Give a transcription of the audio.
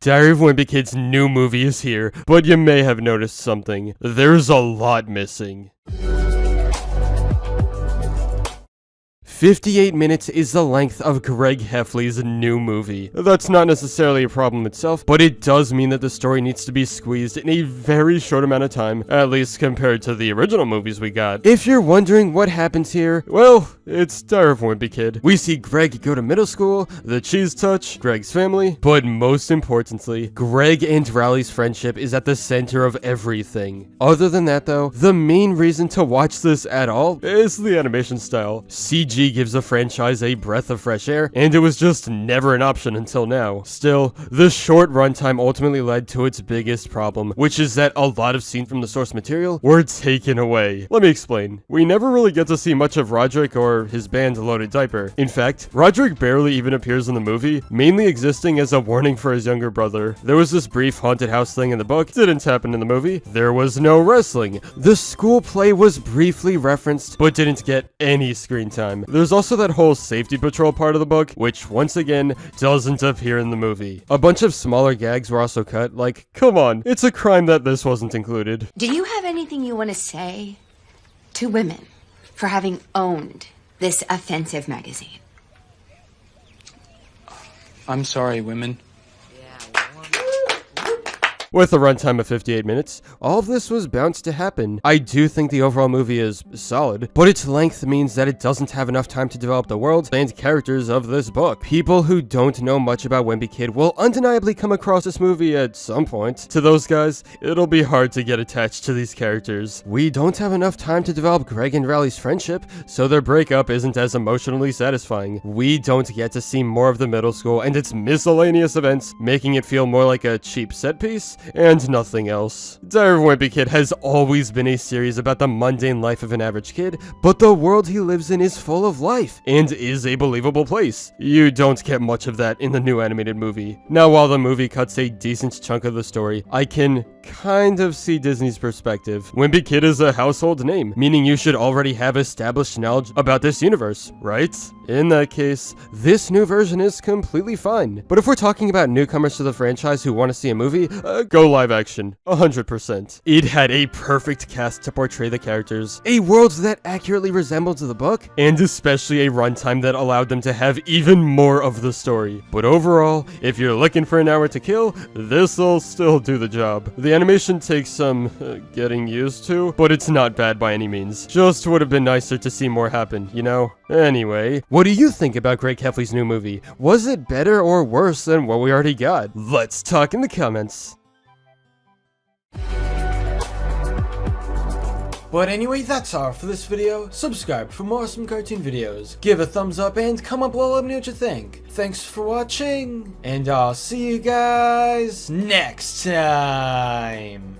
Diary of Wimpy Kid's new movie is here, but you may have noticed something. There's a lot missing. 58 minutes is the length of Greg Heffley's new movie. That's not necessarily a problem itself, but it does mean that the story needs to be squeezed in a very short amount of time, at least compared to the original movies we got. If you're wondering what happens here, well, it's Diary of Wimpy Kid. We see Greg go to middle school, the cheese touch, Greg's family, but most importantly, Greg and Rowley's friendship is at the center of everything. Other than that though, the main reason to watch this at all is the animation style. CG gives the franchise a breath of fresh air, and it was just never an option until now. Still, the short runtime ultimately led to its biggest problem, which is that a lot of scenes from the source material were taken away. Let me explain. We never really get to see much of Rodrick or his band Loaded Diaper. In fact, Rodrick barely even appears in the movie, mainly existing as a warning for his younger brother. There was this brief haunted house thing in the book, didn't happen in the movie. There was no wrestling. The school play was briefly referenced, but didn't get any screen time. There's also that whole safety patrol part of the book, which once again doesn't appear in the movie. A bunch of smaller gags were also cut, like, come on, it's a crime that this wasn't included. Do you have anything you want to say to women for having owned this offensive magazine? I'm sorry, women. With a runtime of 58 minutes, all of this was bound to happen. I do think the overall movie is solid, but its length means that it doesn't have enough time to develop the world and characters of this book. People who don't know much about Wimpy Kid will undeniably come across this movie at some point. To those guys, it'll be hard to get attached to these characters. We don't have enough time to develop Greg and Rowley's friendship, so their breakup isn't as emotionally satisfying. We don't get to see more of the middle school and its miscellaneous events, making it feel more like a cheap set piece, and nothing else. Diary of Wimpy Kid has always been a series about the mundane life of an average kid, but the world he lives in is full of life, and is a believable place. You don't get much of that in the new animated movie. Now, while the movie cuts a decent chunk of the story, I can kind of see Disney's perspective. Wimpy Kid is a household name, meaning you should already have established knowledge about this universe, right? In that case, this new version is completely fine. But if we're talking about newcomers to the franchise who want to see a movie, go live action, 100%. It had a perfect cast to portray the characters, a world that accurately resembled the book, and especially a runtime that allowed them to have even more of the story. But overall, if you're looking for an hour to kill, this'll still do the job. The animation takes some getting used to, but it's not bad by any means. Just would have been nicer to see more happen, you know? Anyway, what do you think about Greg Heffley's new movie? Was it better or worse than what we already got? Let's talk in the comments. But anyway, that's all for this video. Subscribe for more awesome cartoon videos. Give a thumbs up and comment below, let me know what you think. Thanks for watching, and I'll see you guys next time.